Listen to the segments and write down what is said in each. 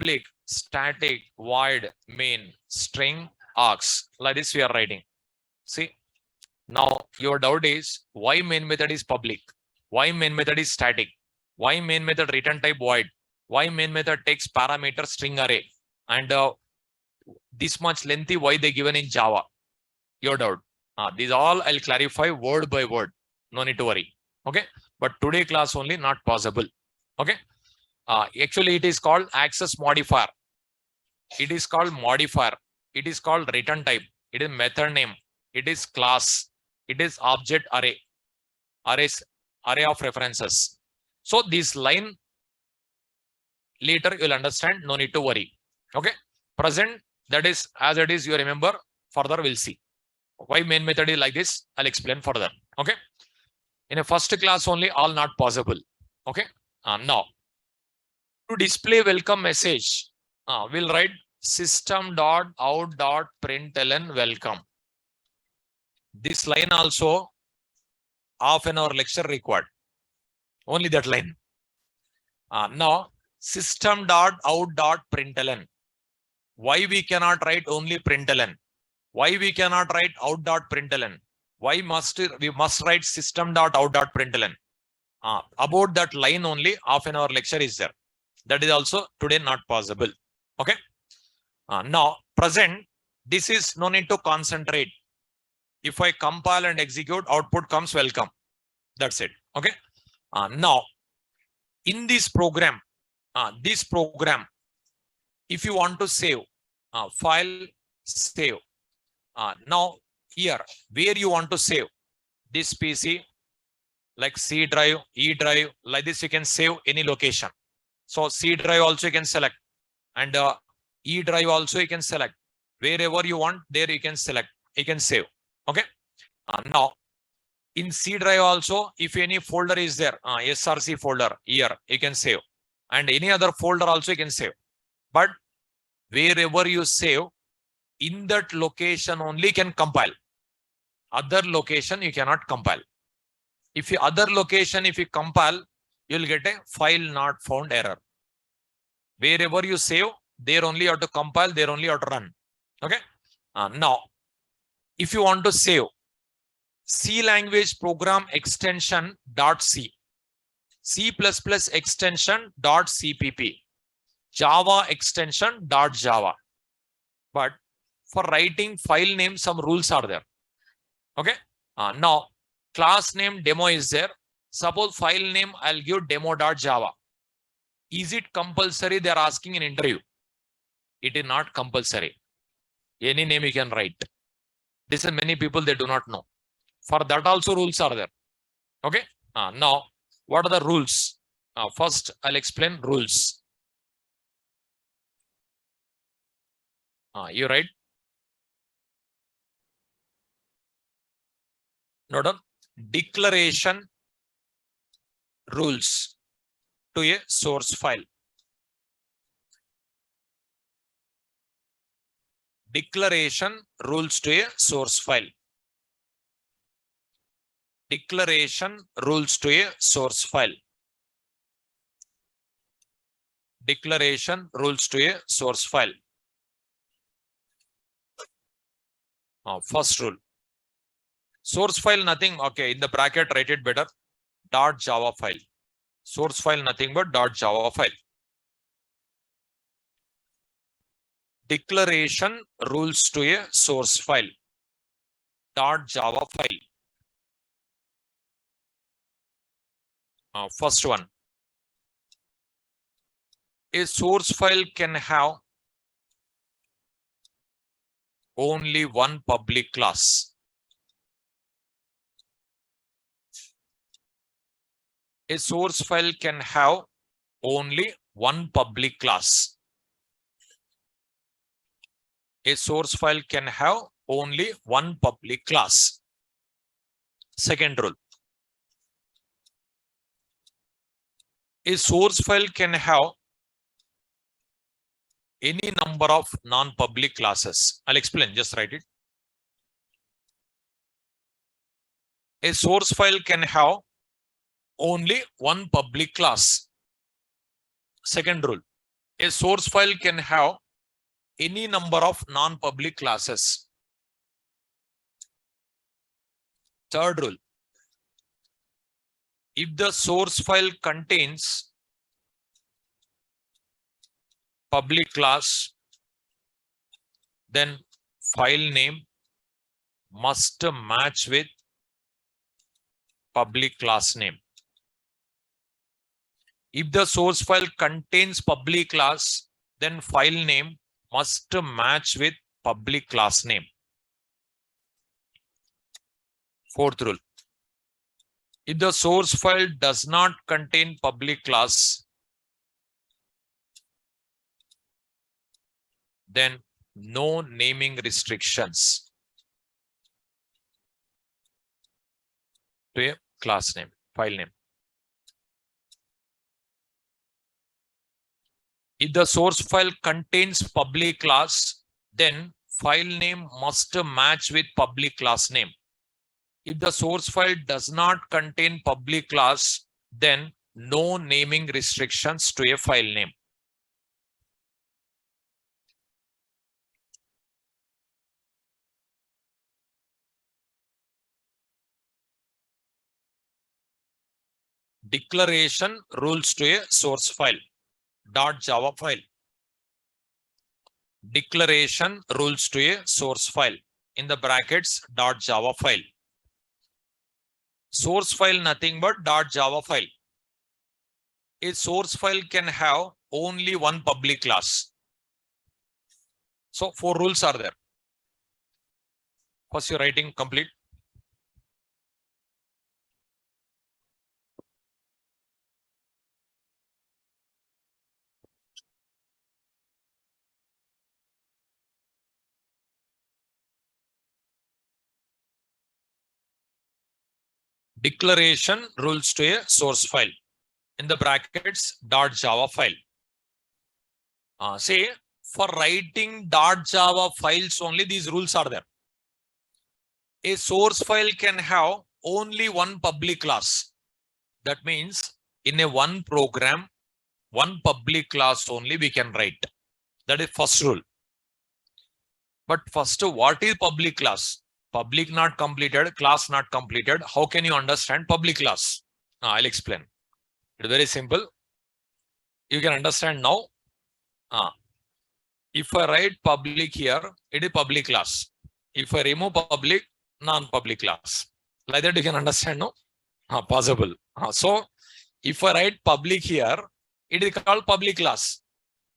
public, static, void, main, string, args. Like this we are writing. See, now your doubt is why main method is public? Why main method is static? Why main method return type void? Why main method takes parameter string array? And this much lengthy, why they given in Java? Your doubt. These all I'll clarify word by word. No need to worry. Okay. But today class only not possible. Okay. Actually, it is called access modifier. It is called modifier. It is called return type. It is method name. It is class. It is object array. Array of references. So this line later you'll understand. No need to worry. Okay. Present, that is as it is. You remember. Further we'll see. Why main method is like this? I'll explain further. Okay. In a first class only, all not possible. Okay. Now, to display welcome message, we'll write system.out.println welcome. This line also half an hour lecture required. Only that line. Now, system.out.println. Why we cannot write only println? Why we cannot write out.println? Why we must write system.out.println? About that line only half an hour lecture is there. That is also today not possible. Okay. Now present, this is no need to concentrate. If I compile and execute, output comes welcome. That's it. Okay. Now in this program, if you want to save, file, save. Now here, where you want to save this PC, like C drive, E drive, like this you can save any location. So C drive also you can select, and E drive also you can select. Wherever you want, there you can select, you can save. Okay. Now in C drive also, if any folder is there, SRC folder here you can save, and any other folder also you can save. But wherever you save, in that location only can compile. Other location you cannot compile. If you other location, if you compile, you'll get a file not found error. Wherever you save, there only you have to compile, there only you have to run. Okay. Now, if you want to save C language program extension .c, C++ extension .cpp, Java extension .java. But for writing file name, some rules are there. Okay. Now class name demo is there. Suppose file name I'll give demo.java. Is it compulsory? They are asking in interview. It is not compulsory. Any name you can write. This is many people they do not know. For that also rules are there. Okay. Now what are the rules? First I'll explain rules. You write. Note down. Declaration rules to a source file. Declaration rules to a source file. Declaration rules to a source file. Declaration rules to a source file. First rule. Source file nothing. Okay, in the bracket write it better. .java file. Source file nothing but .java file. Declaration rules to a source file. .java file. First one. A source file can have only one public class. A source file can have only one public class. A source file can have only one public class. Second rule. A source file can have any number of non-public classes. I'll explain, just write it. A source file can have only one public class. Second rule. A source file can have any number of non-public classes. Third rule. If the source file contains public class, then file name must match with public class name. If the source file contains public class, then file name must match with public class name. Fourth rule. If the source file does not contain public class, then no naming restrictions to a class name, file name. If the source file contains public class, then file name must match with public class name. If the source file does not contain public class, then no naming restrictions to a file name. Declaration rules to a source file. .java file. Declaration rules to a source file. In the brackets, .java file. Source file nothing but .java file. A source file can have only one public class. So 4 rules are there. First, you're writing complete. Declaration rules to a source file. In the brackets, .java file. Say for writing .java files only, these rules are there. A source file can have only one public class. That means in a one program, one public class only we can write. That is first rule. But first, what is public class? Public not completed, class not completed. How can you understand public class? I'll explain. It's very simple. You can understand now. If I write public here, it is public class. If I remove public, non-public class. Like that you can understand, no? Possible. So if I write public here, it is called public class.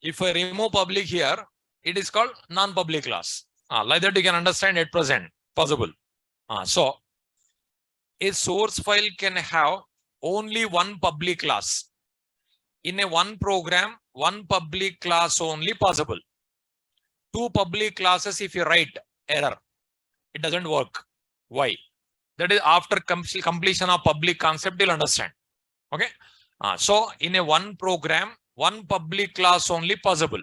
If I remove public here, it is called non-public class. Like that you can understand at present. Possible. So a source file can have only one public class. In a one program, one public class only possible. 2 public classes, if you write, error. It doesn't work. Why? That is after completion of public concept, you'll understand. Okay. So in a one program, one public class only possible.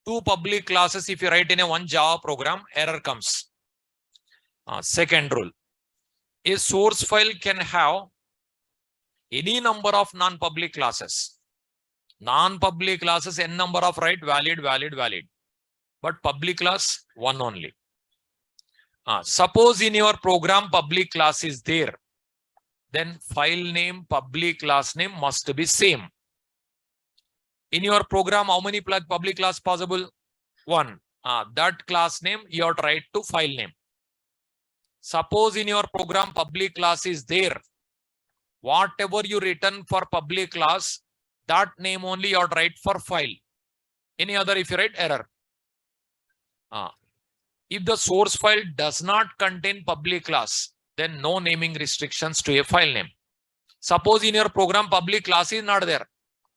2 public classes, if you write in a one Java program, error comes. Second rule. A source file can have any number of non-public classes. Non-public classes, n number of write, valid. But public class, one only. Suppose in your program public class is there, then file name, public class name must be same. In your program, how many public class possible? 1. That class name you have to write to file name. Suppose in your program public class is there, whatever you written for public class, that name only you have to write for file. Any other, if you write, error. If the source file does not contain public class, then no naming restrictions to a file name. Suppose in your program public class is not there,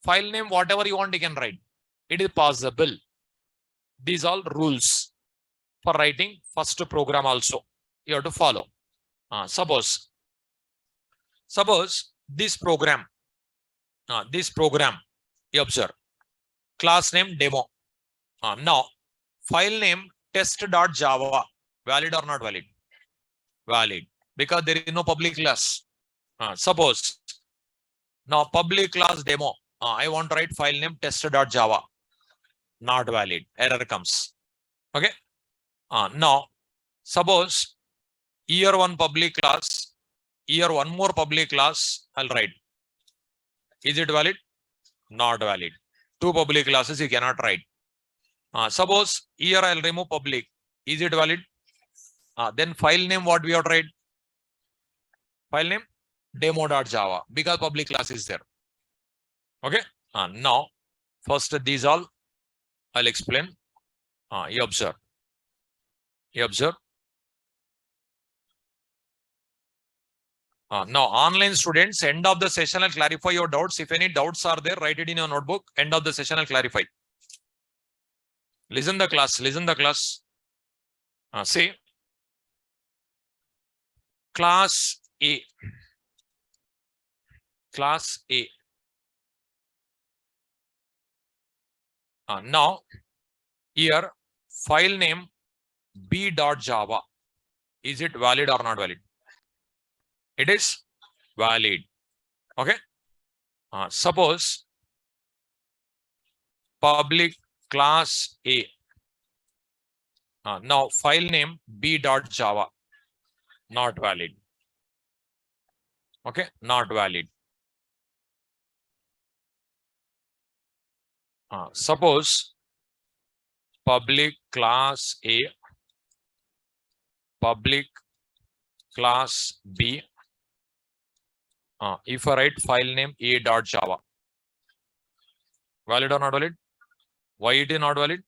file name whatever you want you can write. It is possible. These all rules for writing first program also you have to follow. Suppose this program, you observe class name demo. Now file name test.java, valid or not valid? Valid, because there is no public class. Suppose now public class demo, I want to write file name test.java. not valid. Error comes. Okay. Now, suppose year one public class, year one more public class, I'll write. Is it valid? Not valid. Two public classes you cannot write. Suppose here I'll remove public. Is it valid? Then file name, what we have tried? File name demo.java, because public class is there. Okay. Now, first these all I'll explain. You observe. You observe. Now, online students, end of the session, I'll clarify your doubts. If any doubts are there, write it in your notebook. End of the session, I'll clarify. Listen the class. Listen the class. See, class A. Class A. Now, here, file name b.java. Is it valid or not valid? It is valid. Okay. Suppose public class A. Now, file name b.java. Not valid. Okay. Not valid. Suppose public class A, public class B. If I write file name a.java, valid or not valid? Why it is not valid?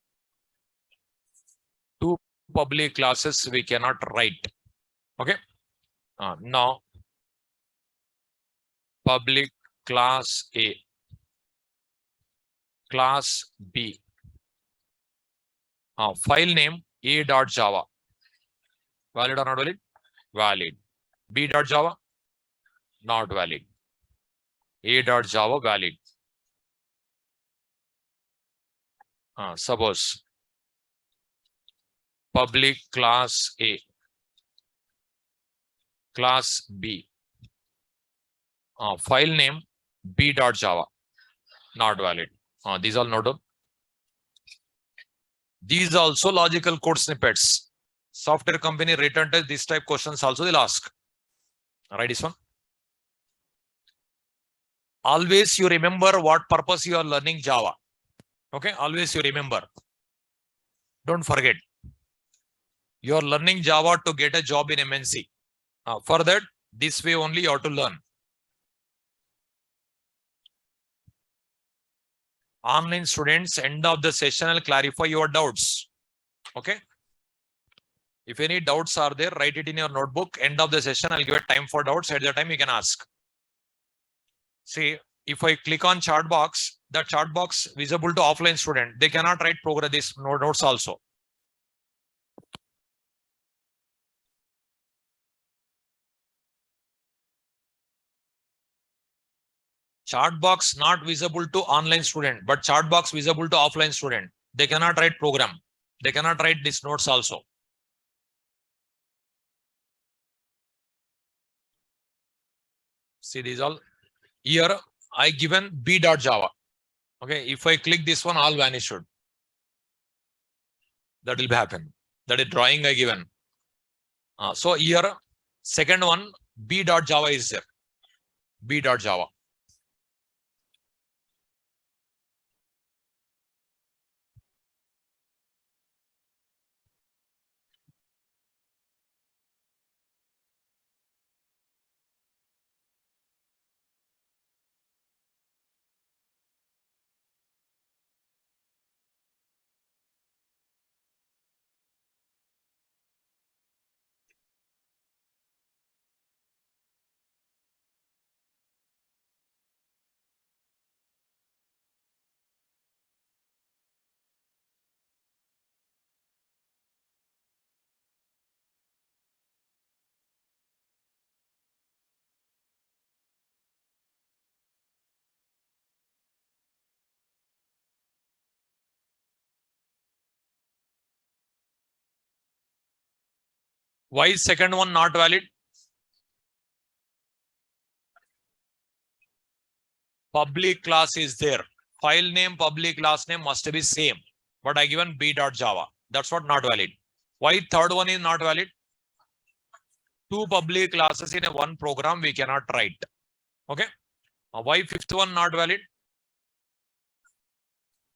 Two public classes we cannot write. Okay. Now, public class A, class B. File name a.java. Valid or not valid? Valid. B.java? Not valid. A.java valid. Suppose public class A, class B. File name b.java. Not valid. These all noted. These also logical code snippets. Software company written test, this type questions also they'll ask. Write this one. Always you remember what purpose you are learning Java. Okay, always you remember. Don't forget. You are learning Java to get a job in MNC. For that, this way only you have to learn. Online students, end of the session, I'll clarify your doubts. Okay. If any doubts are there, write it in your notebook. End of the session, I'll give it time for doubts. At the time, you can ask. See, if I click on chat box, the chat box visible to offline student, they cannot write program this notes also. Chat box not visible to online student, but chat box visible to offline student. They cannot write program. They cannot write these notes also. See, these all here I given b.java. Okay, if I click this one, all vanished. That will happen. That is drawing I given. So here, second one, b.java is there. B.java. Why is second one not valid? Public class is there. File name, public class name must be same. but I given b.java. That's what not valid. Why third one is not valid? Two public classes in a one program we cannot write. Okay. Why fifth one not valid?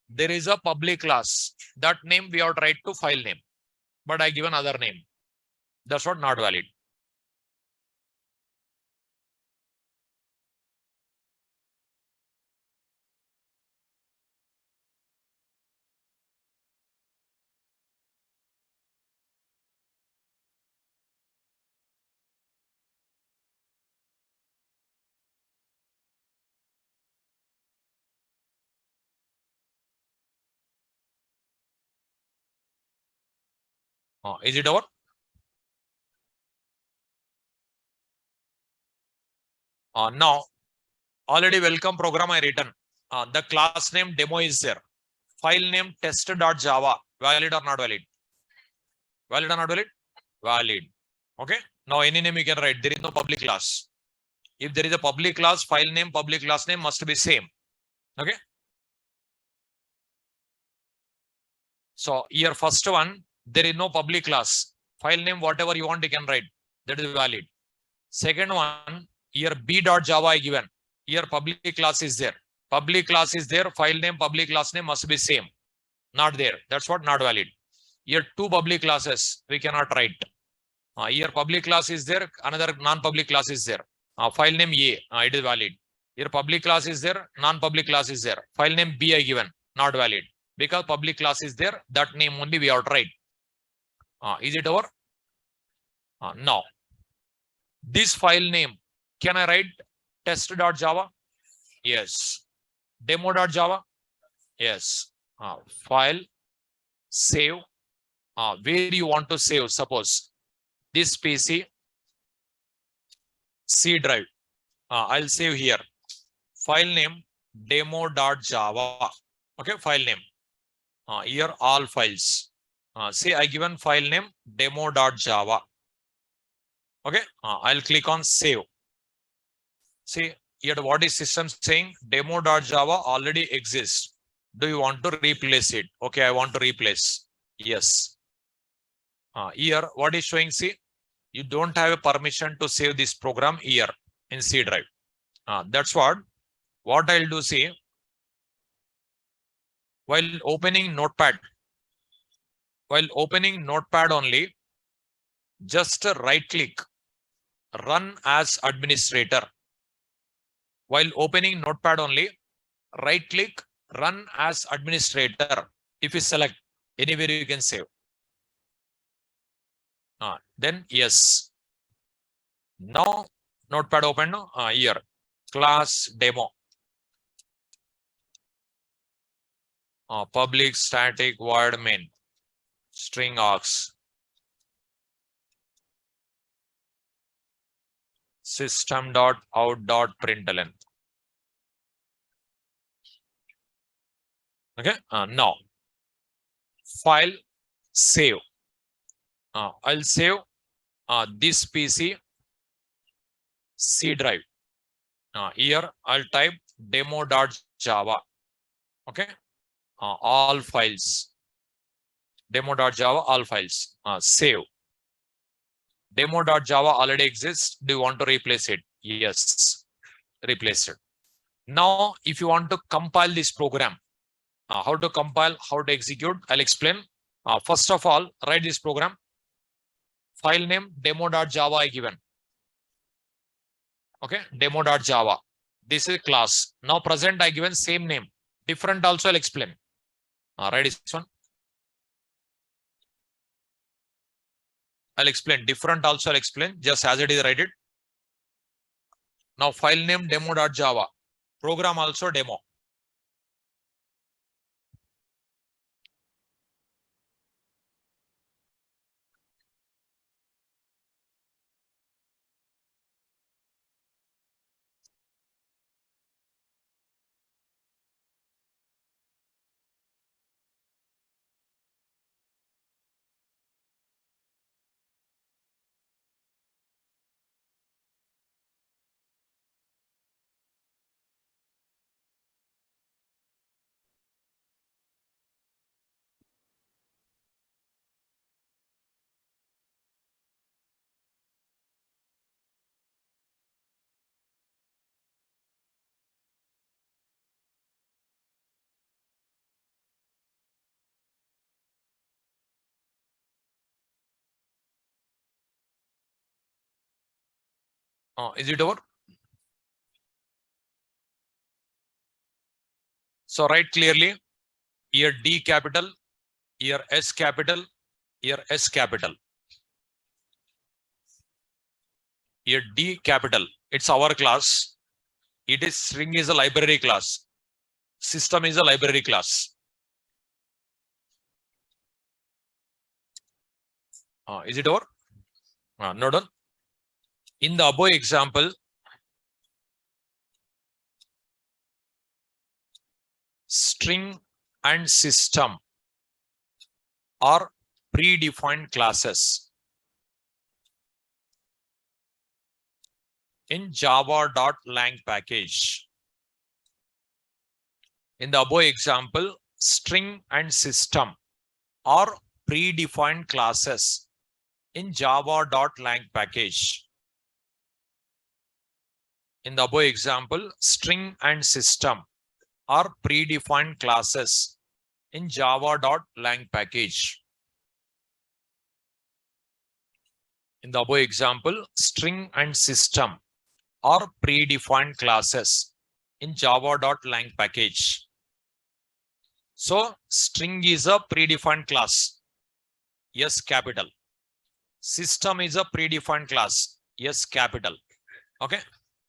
There is a public class. That name we have tried to file name, but I given other name. That's what not valid. Is it over? Now, already welcome program I written. The class name demo is there. File name test.java. Valid or not valid? Valid or not valid? Valid. Okay. Now any name you can write. There is no public class. If there is a public class, file name, public class name must be same. Okay. So here first one, there is no public class. File name, whatever you want, you can write. That is valid. Second one, here b.java I given. Here public class is there. Public class is there. File name, public class name must be same. Not there. That's what not valid. Here two public classes we cannot write. Here public class is there. Another non-public class is there. File name A. It is valid. Here public class is there. Non-public class is there. File name B I given. Not valid. Because public class is there. That name only we have to write. Is it over? No. This file name, can I write test.java? Yes. Demo.java? Yes. File, save. Where you want to save? Suppose this PC, C drive. I'll save here. File name demo.java. Okay, file name. Here all files. See, I given file name demo.java. Okay, I'll click on save. See, here what is system saying? Demo.java already exists. Do you want to replace it? Okay, I want to replace. Yes. Here, what is showing? See, you don't have a permission to save this program here in C drive. That's what I'll do. See, while opening Notepad only, just right click, run as administrator. While opening Notepad only, right click, run as administrator. If you select, anywhere you can save. Then yes. Now Notepad open. Here, class demo. Public static void main string args system.out.println. Okay. Now file, save. I'll save this PC C drive. Here I'll type demo.java. Okay. All files. Demo.java, all files. Save. Demo.java already exists. Do you want to replace it? Yes. Replace it. Now, if you want to compile this program, how to compile, how to execute, I'll explain. First of all, write this program. File name demo.java I given. Okay, demo.java. This is class. Now present I given same name. Different also I'll explain. Write this one. I'll explain. Different also I'll explain. Just as it is, write it. Now file name demo.java. Program also demo. Is it over? So write clearly, here D capital, here S capital, here S capital. Here D capital, it's our class. It is string is a library class. System is a library class. Is it over? No done. In the above example, string and system are predefined classes in java.lang package. In the above example, string and system are predefined classes in java.lang package. In the above example, string and system are predefined classes in java.lang package. In the above example, string and system are predefined classes in java.lang package. So string is a predefined class. Yes, capital. System is a predefined class. Yes, capital. Okay.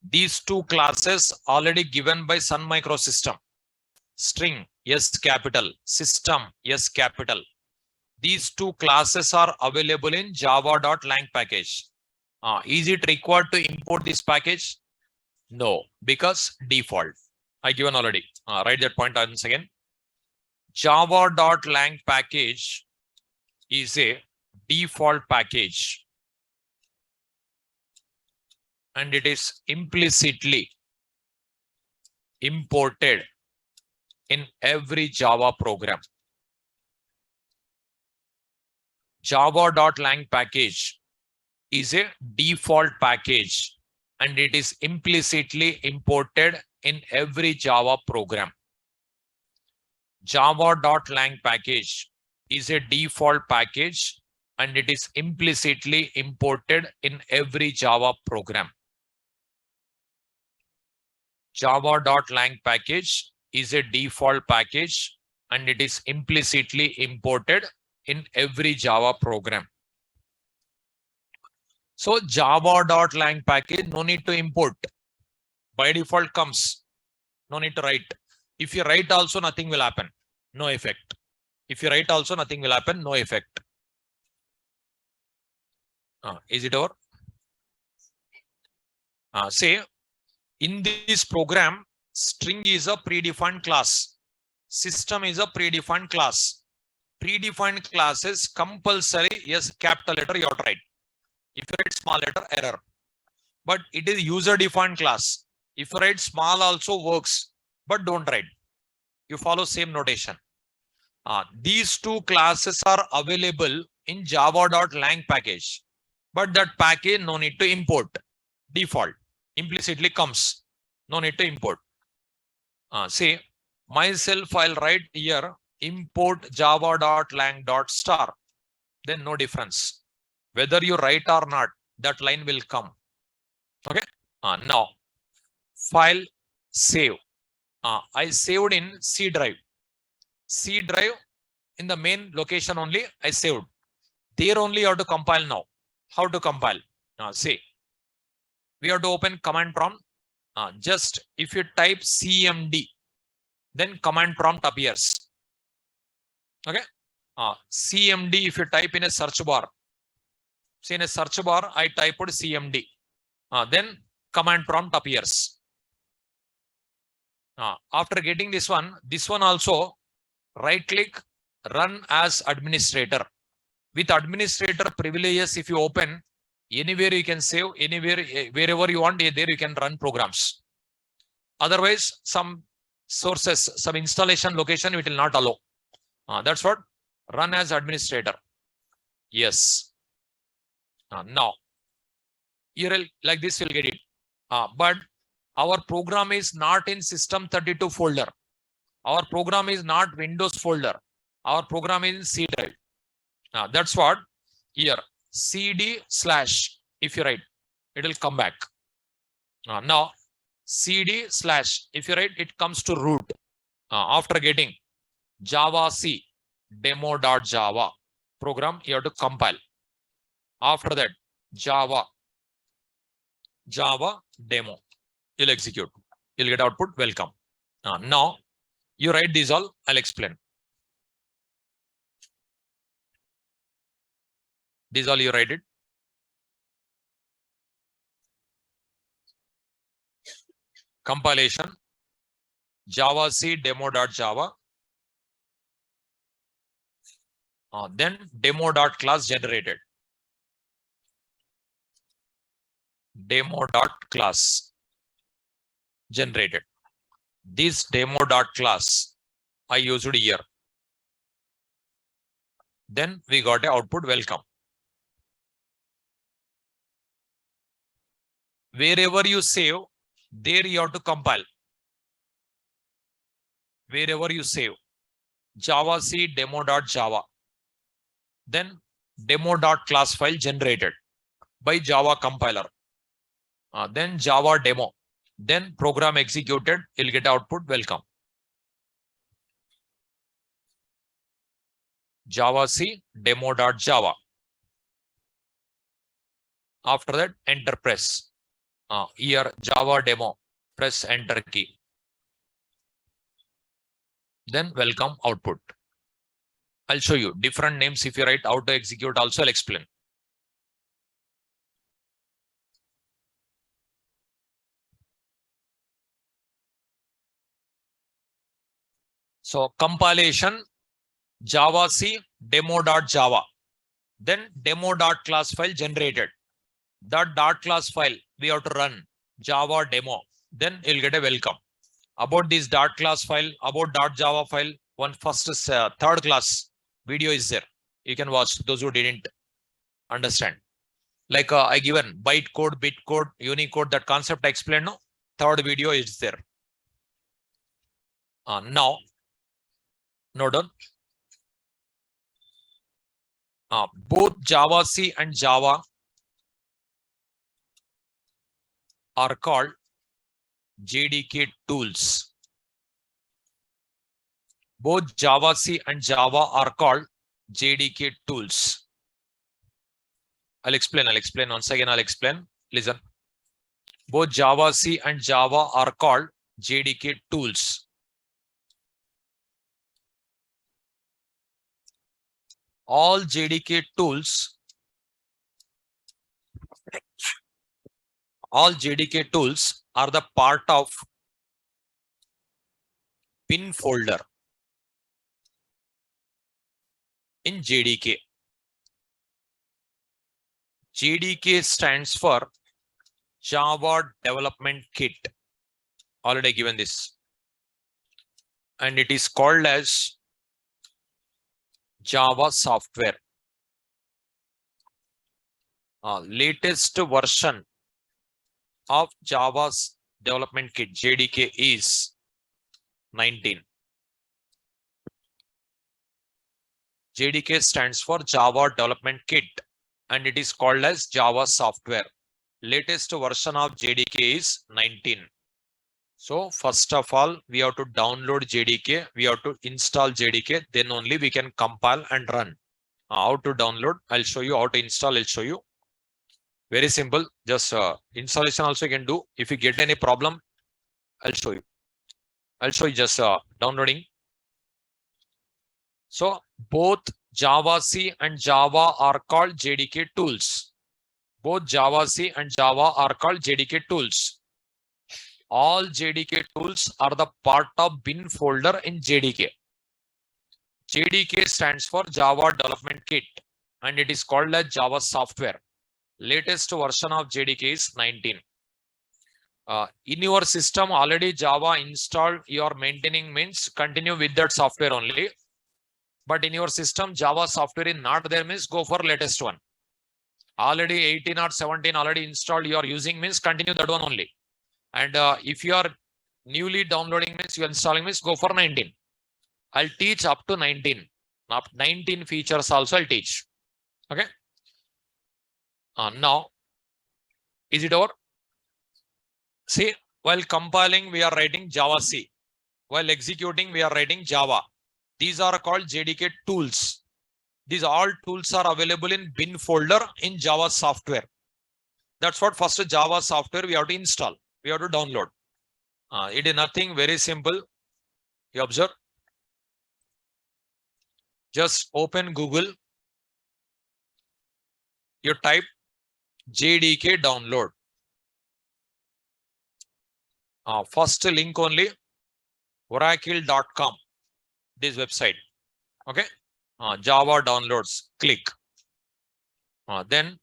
These two classes already given by Sun Microsystem. String, yes, capital. System, yes, capital. These two classes are available in java.lang package. Is it required to import this package? No, because default. I given already. Write that point once again. Java.lang package is a default package. And it is implicitly imported in every Java program. Java.lang package is a default package and it is implicitly imported in every Java program. Java.lang package is a default package and it is implicitly imported in every Java program. Java.lang package is a default package and it is implicitly imported in every Java program. So Java.lang package, no need to import. By default comes. No need to write. If you write also, nothing will happen. No effect. If you write also, nothing will happen. No effect. Is it over? Say, in this program, string is a predefined class. System is a predefined class. Predefined classes compulsory, yes, capital letter you have to write. If you write small letter, error. But it is user defined class. If you write small also works, but don't write. You follow same notation. These two classes are available in java.lang package. But that package no need to import. Default. Implicitly comes. No need to import. Say, myself, I'll write here import java.lang.star. Then no difference. Whether you write or not, that line will come. Okay. Now, file save. I saved in C drive. C drive in the main location only I saved. There only you have to compile now. How to compile? See, we have to open command prompt. Just if you type CMD, then command prompt appears. Okay. CMD, if you type in a search bar, see in a search bar, I typed CMD. Then command prompt appears. After getting this one also right click, run as administrator. With administrator privileges, if you open, anywhere you can save, anywhere, wherever you want, there you can run programs. Otherwise, some sources, some installation location, it will not allow. That's what run as administrator. Yes. Now, here like this you'll get it. But our program is not in system32 folder. Our program is not Windows folder. Our program is in C drive. That's what here CD/ if you write, it will come back. Now cd slash, if you write, it comes to root. After getting Java C demo.java program, you have to compile. After that, Java demo, you'll execute. You'll get output welcome. Now you write these all, I'll explain. These all you write it. Compilation, Java C demo.java. Then demo.class generated. Demo.class generated. This demo.class I used here. Then we got a output welcome. Wherever you save, there you have to compile. Wherever you save, Java C demo.java. Then demo.class file generated by Java compiler. Then Java demo. Then program executed, you'll get output welcome. Java C demo.java. After that, enter press. Here Java demo, press enter key. Then welcome output. I'll show you different names. If you write how to execute also, I'll explain. So compilation, Java C demo.java. Then demo.class file generated. That .class file we have to run Java demo. Then you'll get a welcome. About this .class file, about .java file, one first third class video is there. You can watch those who didn't understand. Like I given byte code, bit code, Unicode, that concept I explained. No, third video is there. Now, note down. Both Java C and Java are called JDK tools. Both Java C and Java are called JDK tools. I'll explain once again. I'll explain. Listen. Both Java C and Java are called JDK tools. All JDK tools are the part of bin folder in JDK. JDK stands for Java Development Kit. Already given this. And it is called as Java software. Latest version of Java's development kit, JDK, is 19. JDK stands for Java Development Kit and it is called as Java software. Latest version of JDK is 19. So first of all, we have to download JDK. We have to install JDK. Then only we can compile and run. How to download? I'll show you. How to install? I'll show you. Very simple. Just installation also you can do. If you get any problem, I'll show you. I'll show you just downloading. So both Java C and Java are called JDK tools. Both Java C and Java are called JDK tools. All JDK tools are the part of bin folder in JDK. JDK stands for Java Development Kit and it is called as Java software. Latest version of JDK is 19. In your system already Java installed, you are maintaining, means continue with that software only. But in your system Java software is not there, means go for latest one. Already 18 or 17 already installed, you are using, means continue that one only. And if you are newly downloading, means you are installing, means go for 19. I'll teach up to 19. Up 19 features also I'll teach. Okay. Now, is it over? See, while compiling, we are writing Java C. While executing, we are writing Java. These are called JDK tools. These all tools are available in bin folder in Java software. That's what first Java software we have to install. We have to download. It is nothing very simple. You observe. Just open Google. You type JDK download. First link only oracle.com. This website. Okay. Java downloads. Click. Then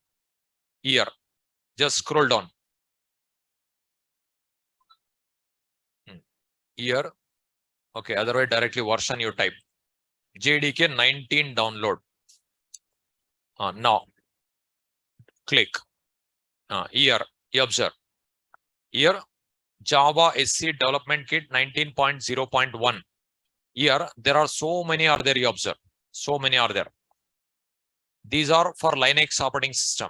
here. Just scroll down. Here. Okay. Otherwise, directly version you type. JDK 19 download. Now. Click. Here. You observe. Here. Java SC Development Kit 19.0.1. Here, there are so many are there, you observe. So many are there. These are for Linux operating system.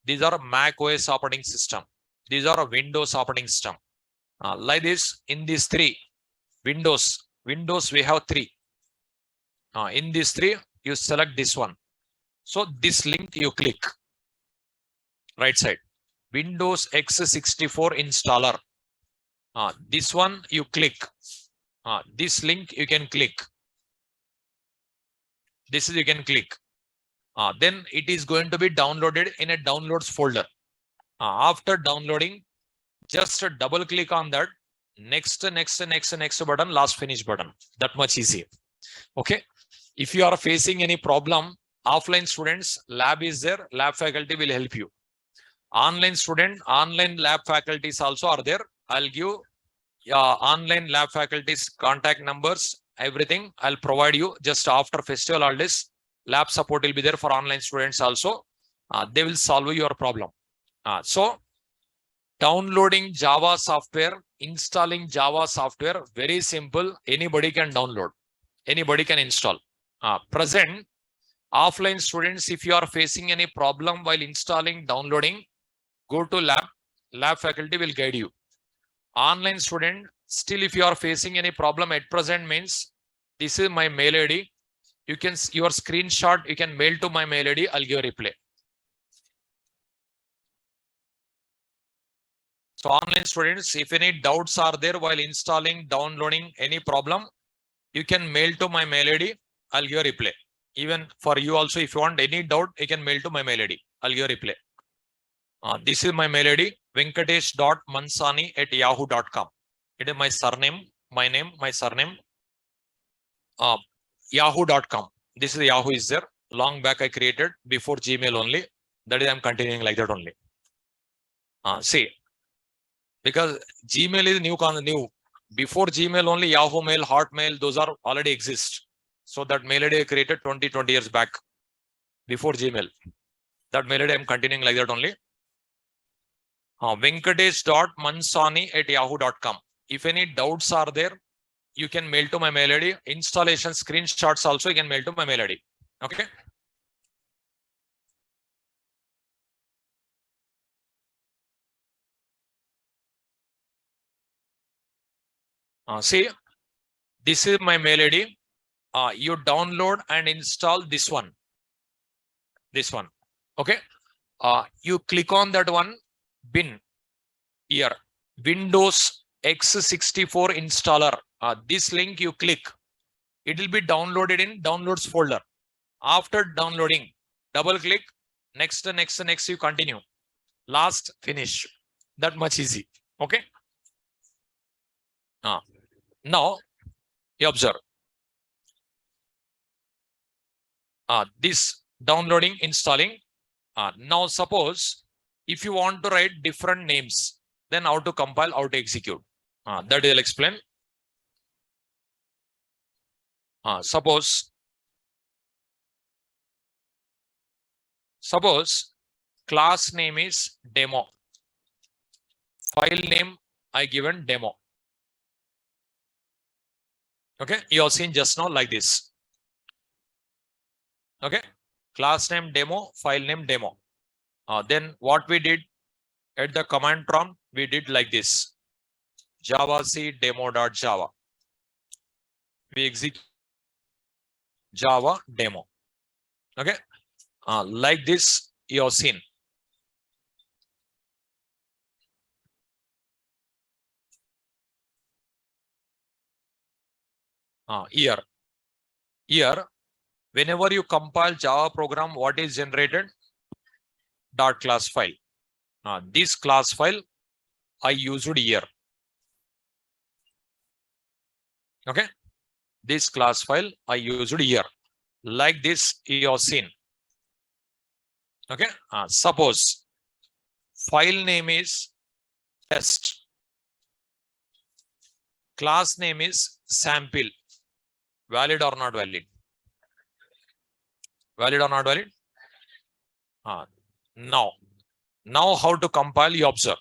These are Mac OS operating system. These are Windows operating system. Like this, in these three, Windows we have three. In these three, you select this one. So this link you click. Right side. Windows x64 installer. This one you click. This link you can click. This is you can click. Then it is going to be downloaded in a downloads folder. After downloading, just double click on that. Next button, last finish button. That much easy. Okay. If you are facing any problem, offline students, lab is there. Lab faculty will help you. Online student, online lab faculties also are there. I'll give online lab faculties contact numbers, everything I'll provide you just after festival holidays. Lab support will be there for online students also. They will solve your problem. So downloading Java software, installing Java software, very simple. Anybody can download. Anybody can install. Present offline students, if you are facing any problem while installing, downloading, go to lab. Lab faculty will guide you. Online student, still if you are facing any problem at present, means this is my mail ID. You can, your screenshot, you can mail to my mail ID. I'll give a reply. So online students, if any doubts are there while installing, downloading, any problem, you can mail to my mail ID. I'll give a reply. Even for you also, if you want any doubt, you can mail to my mail ID. I'll give a reply. This is my mail ID, venkatesh.mansani@yahoo.com. It is my surname, my name, my surname, yahoo.com. This is Yahoo is there. Long back I created before Gmail only. That is I'm continuing like that only. See, because Gmail is new. Before Gmail only Yahoo Mail, Hotmail, those are already exist. So that mail ID I created 20 years back before Gmail. That mail ID I'm continuing like that only. Venkatesh.mansani@yahoo.com. If any doubts are there, you can mail to my mail ID. Installation screenshots also you can mail to my mail ID. Okay. See, this is my mail ID. You download and install this one. This one. Okay. You click on that one. Bin here, Windows x64 installer. This link you click, it will be downloaded in downloads folder. After downloading, double click, next, you continue. Last, finish. That much easy. Okay. Now you observe. This downloading, installing. Now suppose if you want to write different names, then how to compile, how to execute. That I'll explain. Suppose class name is demo. File name I given demo. Okay, you have seen just now like this. Okay, class name demo, file name demo. Then what we did at the command prompt, we did like this. Java C demo.java. We execute Java demo. Okay. Like this, you have seen. Here, whenever you compile Java program, what is generated? Dot class file. This class file I used here. Okay. This class file I used here. Like this, you have seen. Okay. Suppose file name is test. Class name is sample. Valid or not valid? Valid or not valid? Now how to compile? You observe.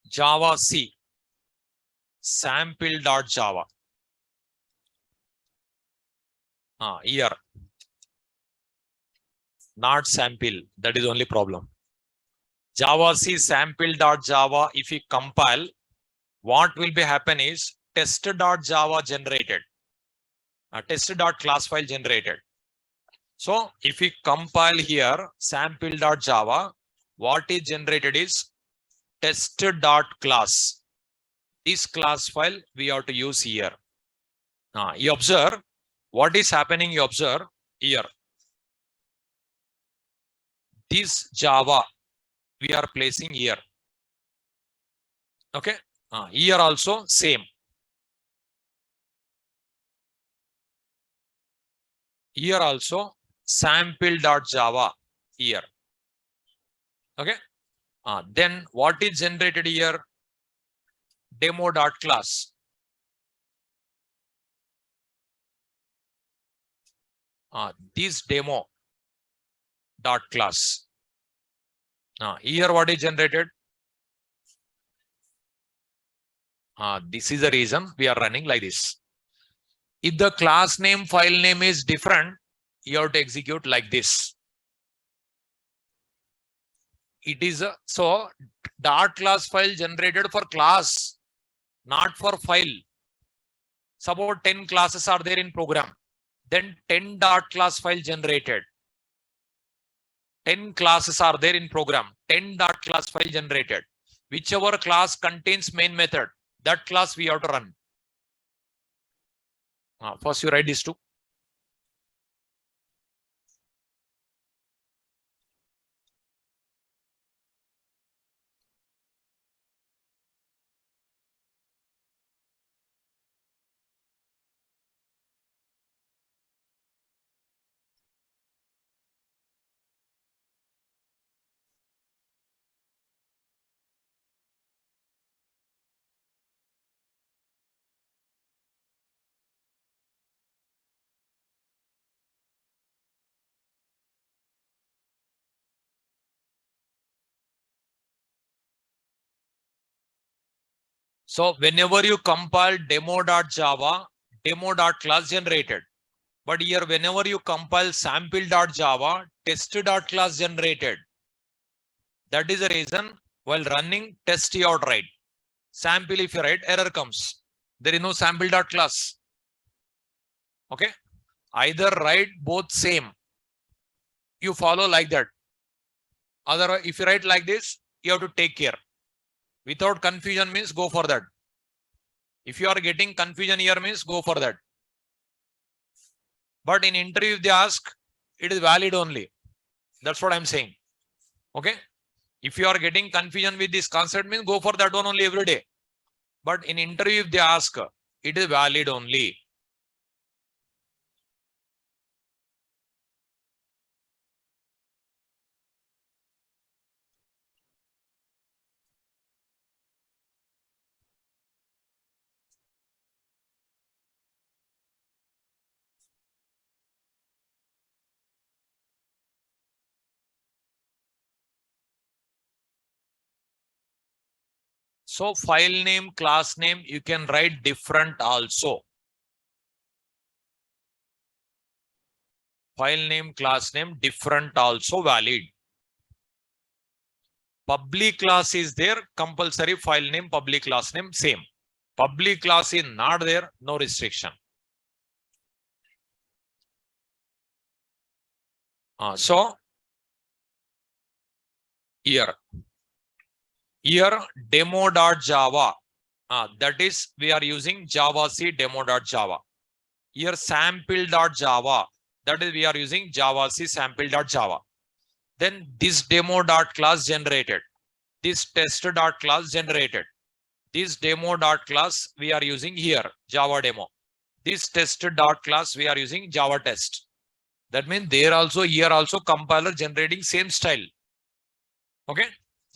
Java C sample.java. Here. Not sample. That is only problem. Java C sample.java. If you compile, what will be happen is test.java generated. Test.class file generated. So if we compile here sample.java, what is generated is test.class. This class file we have to use here. You observe what is happening. You observe here. This Java we are placing here. Okay. Here also same. Here also sample.java here. Okay. Then what is generated here? Demo.class. This demo.class. Here what is generated? This is the reason we are running like this. If the class name, file name is different, you have to execute like this. It is so dot class file generated for class, not for file. Suppose 10 classes are there in program, then 10 dot class file generated. 10 classes are there in program, 10 dot class file generated. Whichever class contains main method, that class we have to run. First you write these two. So whenever you compile demo.java, demo.class generated. But here, whenever you compile sample.java, test.class generated. That is the reason while running test you out write. Sample if you write, error comes. There is no sample.class. Okay. Either write both same. You follow like that. Otherwise, if you write like this, you have to take care. Without confusion means go for that. If you are getting confusion here means go for that. But in interview, if they ask, it is valid only. That's what I'm saying. Okay. If you are getting confusion with this concept means go for that one only every day. But in interview, if they ask, it is valid only. So file name, class name, you can write different also. File name, class name, different also valid. Public class is there, compulsory file name, public class name, same. Public class is not there, no restriction. So here demo.java, that is we are using javac demo.java. Here sample.java, that is we are using javac sample.java. Then this demo.class generated, this test.class generated, this demo.class we are using here java demo, this test.class we are using java test. That means there also, here also compiler generating same style. Okay,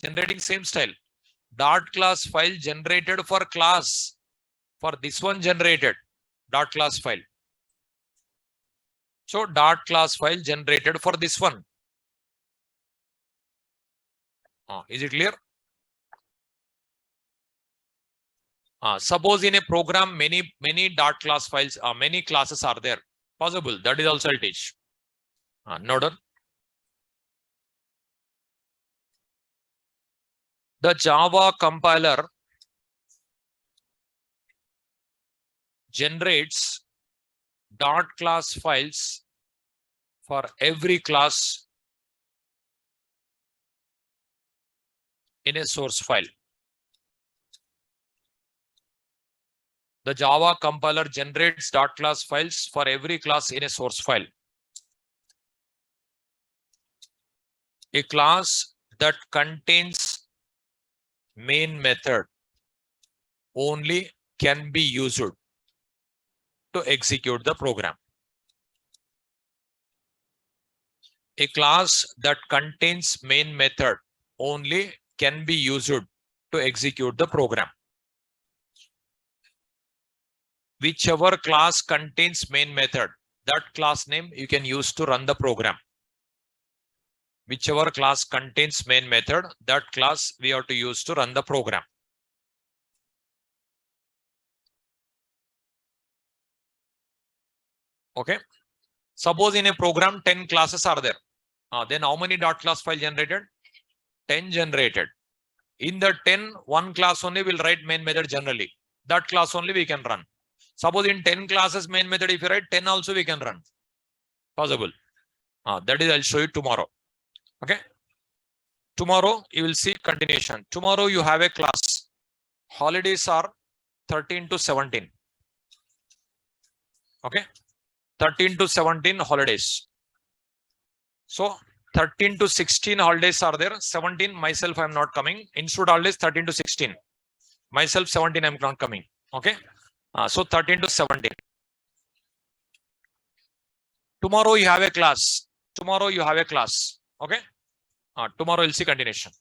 generating same style. Dot class file generated for class, for this one generated dot class file. So dot class file generated for this one. Is it clear? Suppose in a program many dot class files, many classes are there. Possible, that is also I'll teach. Note down. The Java compiler generates dot class files for every class in a source file. The Java compiler generates dot class files for every class in a source file. A class that contains main method only can be used to execute the program. A class that contains main method only can be used to execute the program. Whichever class contains main method, that class name you can use to run the program. Whichever class contains main method, that class we have to use to run the program. Okay. Suppose in a program 10 classes are there. Then how many dot class file generated? 10 generated. In the 10, one class only will write main method generally. That class only we can run. Suppose in 10 classes main method, if you write 10 also we can run. Possible. That is I'll show you tomorrow. Okay. Tomorrow you will see continuation. Tomorrow you have a class. Holidays are 13 to 17. Okay. 13 to 17 holidays. So 13 to 16 holidays are there. 17 myself I am not coming. Institute holidays 13 to 16. Myself 17 I am not coming. Okay. So 13 to 17. Tomorrow you have a class. Tomorrow you have a class. Okay. Tomorrow we'll see continuation.